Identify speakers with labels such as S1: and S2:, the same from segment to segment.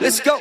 S1: Let's go.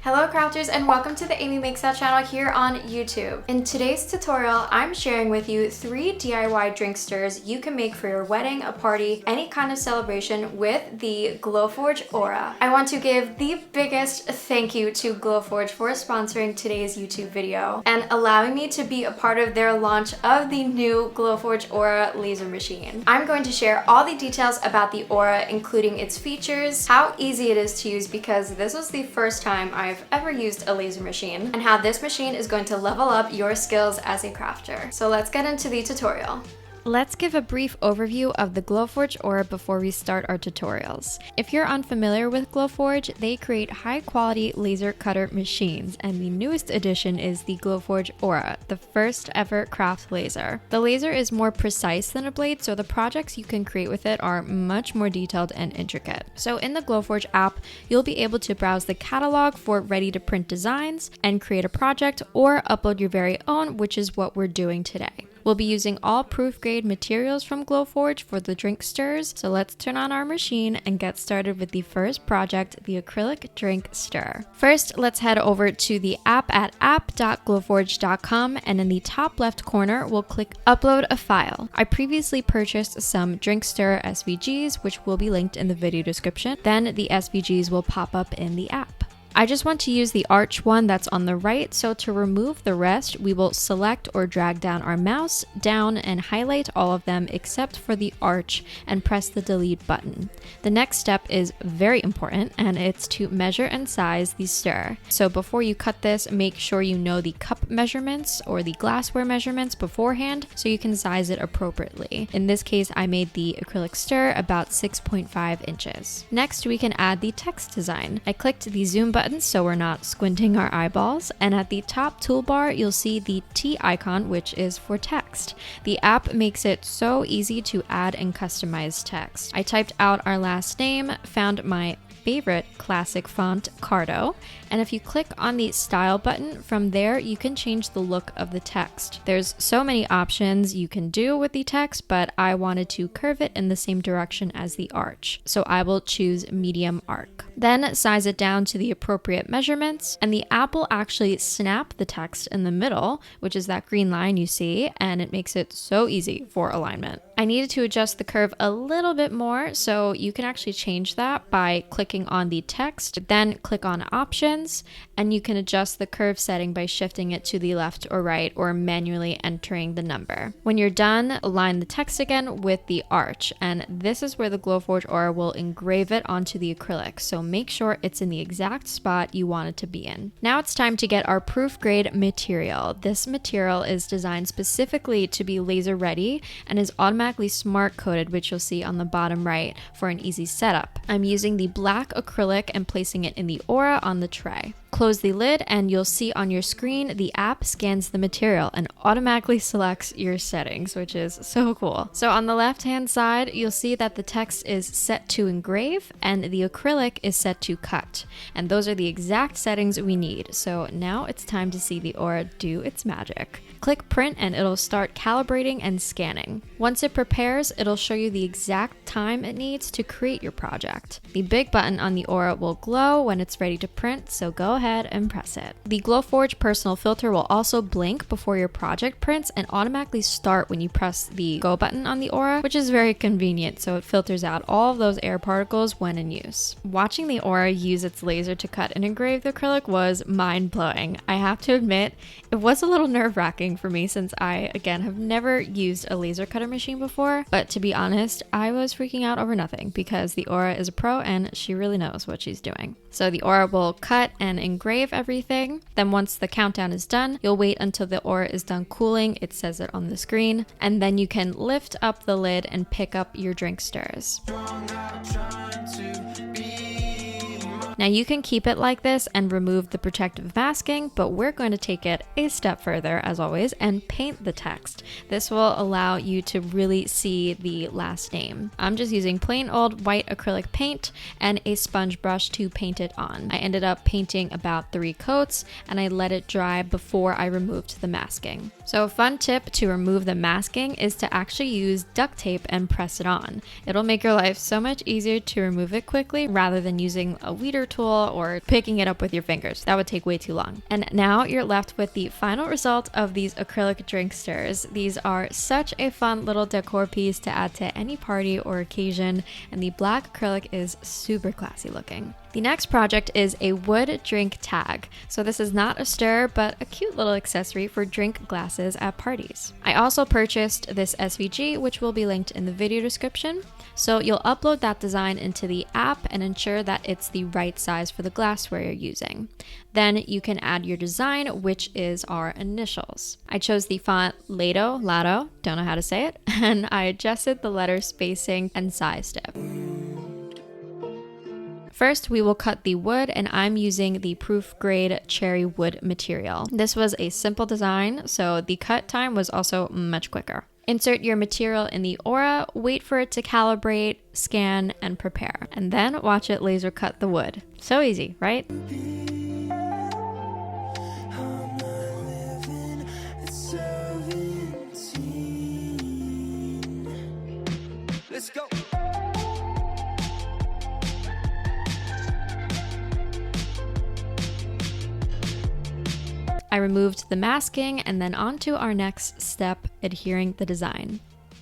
S2: Hello crafters and welcome to the AMYMAKESTHAT channel here on YouTube. In today's tutorial, I'm sharing with you 3 DIY drink stirs you can make for your wedding, a party, any kind of celebration with the Glowforge Aura. I want to give the biggest thank you to Glowforge for sponsoring today's YouTube video and allowing me to be a part of their launch of the new Glowforge Aura laser machine. I'm going to share all the details about the Aura, including its features, how easy it is to use because this was the first time I've ever used a laser machine, and how this machine is going to level up your skills as a crafter. So let's get into the tutorial. Let's give a brief overview of the Glowforge Aura before we start our tutorials. If you're unfamiliar with Glowforge, they create high-quality laser cutter machines, and the newest addition is the Glowforge Aura, the first ever craft laser. The laser is more precise than a blade, so the projects you can create with it are much more detailed and intricate. So in the Glowforge app, you'll be able to browse the catalog for ready-to-print designs and create a project or upload your very own, which is what we're doing today. We'll be using all proof-grade materials from Glowforge for the drink stirs, so let's turn on our machine and get started with the first project, the acrylic drink stir. First, let's head over to the app at app.glowforge.com, and in the top left corner, we'll click Upload a File. I previously purchased some drink stir SVGs, which will be linked in the video description. Then the SVGs will pop up in the app. I just want to use the arch one that's on the right, so to remove the rest, we will select or drag down our mouse down and highlight all of them except for the arch and press the delete button. The next step is very important, and it's to measure and size the stir. So before you cut this, make sure you know the cup measurements or the glassware measurements beforehand so you can size it appropriately. In this case, I made the acrylic stir about 6.5 inches. Next, we can add the text design. I clicked the zoom button so we're not squinting our eyeballs, and at the top toolbar you'll see the T icon, which is for text. The app makes it so easy to add and customize text. I typed out our last name, found my favorite classic font, Cardo, and if you click on the style button, from there you can change the look of the text. There's so many options you can do with the text, but I wanted to curve it in the same direction as the arch, so I will choose medium arc. Then size it down to the appropriate measurements, and the app will actually snap the text in the middle, which is that green line you see, and it makes it so easy for alignment. I needed to adjust the curve a little bit more, so you can actually change that by clicking on the text, then click on options, and you can adjust the curve setting by shifting it to the left or right or manually entering the number. When you're done, align the text again with the arch, and this is where the Glowforge Aura will engrave it onto the acrylic, so make sure it's in the exact spot you want it to be in. Now it's time to get our proof grade material. This material is designed specifically to be laser ready and is automatically smart coated, which you'll see on the bottom right for an easy setup. I'm using the black acrylic and placing it in the Aura on the tray. Close the lid and you'll see on your screen the app scans the material and automatically selects your settings, which is so cool. So on the left hand side, you'll see that the text is set to engrave and the acrylic is set to cut. And those are the exact settings we need. So now it's time to see the Aura do its magic. Click print and it'll start calibrating and scanning. Once it prepares, it'll show you the exact time it needs to create your project. The big button on the Aura will glow when it's ready to print, so go ahead and press it. The Glowforge personal filter will also blink before your project prints and automatically start when you press the go button on the Aura, which is very convenient, so it filters out all of those air particles when in use. Watching the Aura use its laser to cut and engrave the acrylic was mind-blowing. I have to admit, it was a little nerve-wracking for me since I, again, have never used a laser cutter machine before, but to be honest, I was freaking out over nothing because the Aura is a pro and she really knows what she's doing. So the Aura will cut and engrave everything. Then once the countdown is done, you'll wait until the Aura is done cooling. It says it on the screen, and then you can lift up the lid and pick up your drink stirs. Now you can keep it like this and remove the protective masking, but we're going to take it a step further as always and paint the text. This will allow you to really see the last name. I'm just using plain old white acrylic paint and a sponge brush to paint it on. I ended up painting about 3 coats and I let it dry before I removed the masking. So a fun tip to remove the masking is to actually use duct tape and press it on. It'll make your life so much easier to remove it quickly rather than using a weeder tool or picking it up with your fingers. That would take way too long. And now you're left with the final result of these acrylic drink stirrers. These are such a fun little decor piece to add to any party or occasion, and the black acrylic is super classy looking. The next project is a wood drink tag. So this is not a stir, but a cute little accessory for drink glasses at parties. I also purchased this SVG, which will be linked in the video description. So you'll upload that design into the app and ensure that it's the right size for the glassware you're using. Then you can add your design, which is our initials. I chose the font Lado, don't know how to say it, and I adjusted the letter spacing and sized it. First, we will cut the wood, and I'm using the proof grade cherry wood material. This was a simple design, so the cut time was also much quicker. Insert your material in the Aura, wait for it to calibrate, scan, and prepare. And then watch it laser cut the wood. So easy, right? Let's go. I removed the masking and then on to our next step, adhering the design.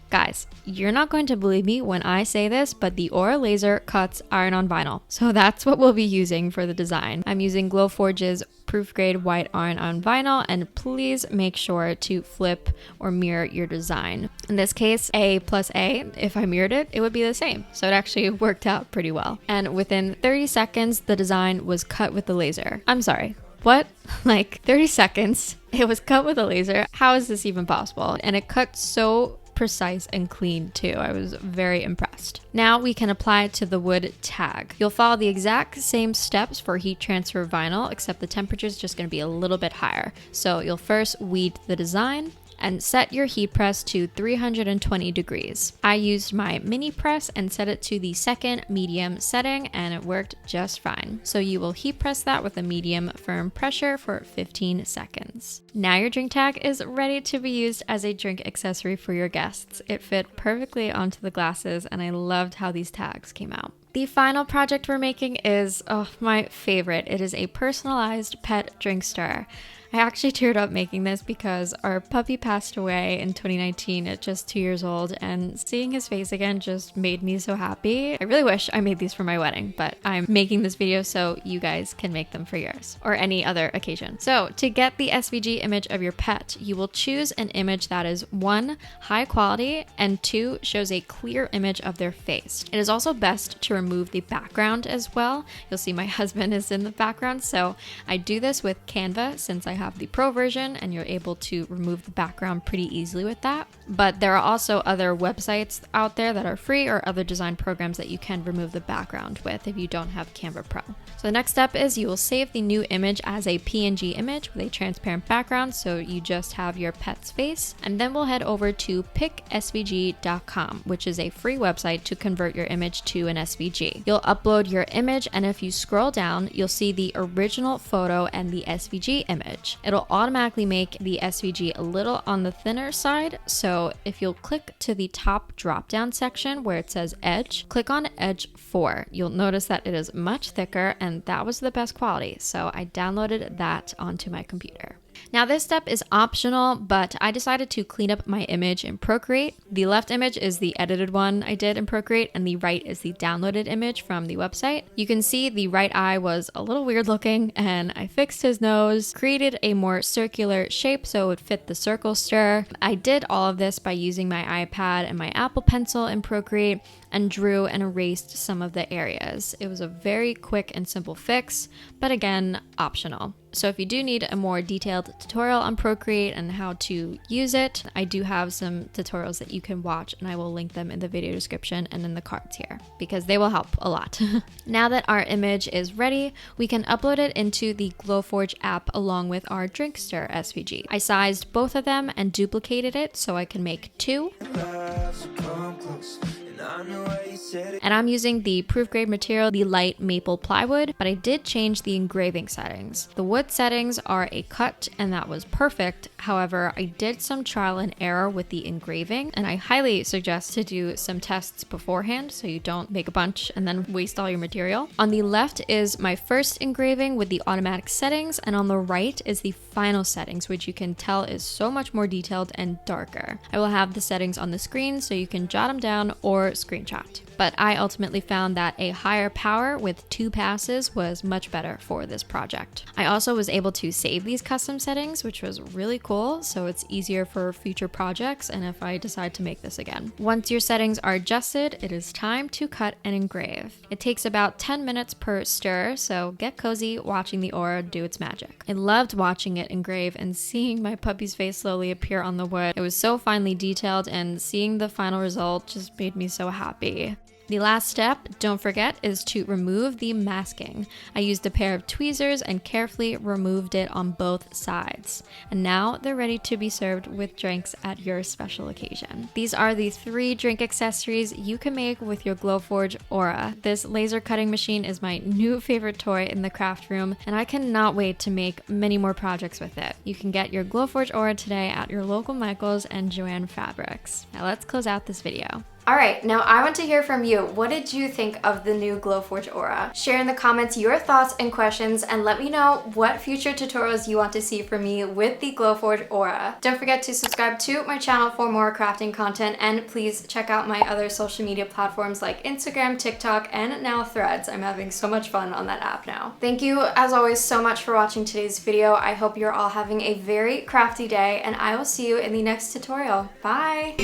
S2: Guys, you're not going to believe me when I say this, but the Aura laser cuts iron on vinyl. So that's what we'll be using for the design. I'm using Glowforge's proof grade white iron on vinyl, and please make sure to flip or mirror your design. In this case, A plus A, if I mirrored it, it would be the same. So it actually worked out pretty well. And within 30 seconds, the design was cut with the laser. I'm sorry. What? Like 30 seconds, it was cut with a laser. How is this even possible? And it cut so precise and clean too. I was very impressed. Now we can apply it to the wood tag. You'll follow the exact same steps for heat transfer vinyl, except the temperature is just going to be a little bit higher. So you'll first weed the design and set your heat press to 320 degrees. I used my mini press and set it to the second medium setting, and it worked just fine. So you will heat press that with a medium firm pressure for 15 seconds. Now your drink tag is ready to be used as a drink accessory for your guests. It fit perfectly onto the glasses, and I loved how these tags came out. The final project we're making is my favorite. It is a personalized pet drink stir. I actually teared up making this because our puppy passed away in 2019 at just 2 years old, and seeing his face again just made me so happy. I really wish I made these for my wedding, but I'm making this video so you guys can make them for yours or any other occasion. So to get the SVG image of your pet, you will choose an image that is 1, high quality, and 2, shows a clear image of their face. It is also best to remove the background as well. You'll see my husband is in the background, so I do this with Canva since I have the pro version, and you're able to remove the background pretty easily with that. But there are also other websites out there that are free, or other design programs that you can remove the background with if you don't have Canva Pro. So the next step is you will save the new image as a PNG image with a transparent background, so you just have your pet's face. And then we'll head over to picsvg.com, which is a free website to convert your image to an SVG. You'll upload your image, and if you scroll down, you'll see the original photo and the SVG image. It'll automatically make the SVG a little on the thinner side, so if you'll click to the top drop-down section where it says Edge, click on Edge 4. You'll notice that it is much thicker, and that was the best quality, so I downloaded that onto my computer. Now this step is optional, but I decided to clean up my image in Procreate. The left image is the edited one I did in Procreate, and the right is the downloaded image from the website. You can see the right eye was a little weird looking, and I fixed his nose, created a more circular shape so it would fit the circle stir. I did all of this by using my iPad and my Apple Pencil in Procreate, and drew and erased some of the areas. It was a very quick and simple fix, but again, optional. So if you do need a more detailed tutorial on Procreate and how to use it, I do have some tutorials that you can watch, and I will link them in the video description and in the cards here because they will help a lot. Now that our image is ready, we can upload it into the Glowforge app along with our Drinkster SVG. I sized both of them and duplicated it so I can make 2. and I'm using the proof grade material, the light maple plywood, but I did change the engraving settings. The wood settings are a cut, and that was perfect. However, I did some trial and error with the engraving, and I highly suggest to do some tests beforehand so you don't make a bunch and then waste all your material. On the left is my first engraving with the automatic settings, and on the right is the final settings, which you can tell is so much more detailed and darker. I will have the settings on the screen so you can jot them down or screenshot. But I ultimately found that a higher power with 2 passes was much better for this project. I also was able to save these custom settings, which was really cool, so it's easier for future projects and if I decide to make this again. Once your settings are adjusted, it is time to cut and engrave. It takes about 10 minutes per stir, so get cozy watching the aura do its magic. I loved watching it engrave and seeing my puppy's face slowly appear on the wood. It was so finely detailed, and seeing the final result just made me so happy. The last step, don't forget, is to remove the masking. I used a pair of tweezers and carefully removed it on both sides. And now they're ready to be served with drinks at your special occasion. These are the 3 drink accessories you can make with your Glowforge Aura. This laser cutting machine is my new favorite toy in the craft room, and I cannot wait to make many more projects with it. You can get your Glowforge Aura today at your local Michaels and Joann Fabrics. Now let's close out this video. Alright, now I want to hear from you. What did you think of the new Glowforge Aura? Share in the comments your thoughts and questions, and let me know what future tutorials you want to see from me with the Glowforge Aura. Don't forget to subscribe to my channel for more crafting content, and please check out my other social media platforms like Instagram, TikTok, and now Threads. I'm having so much fun on that app now. Thank you, as always, so much for watching today's video. I hope you're all having a very crafty day, and I will see you in the next tutorial. Bye!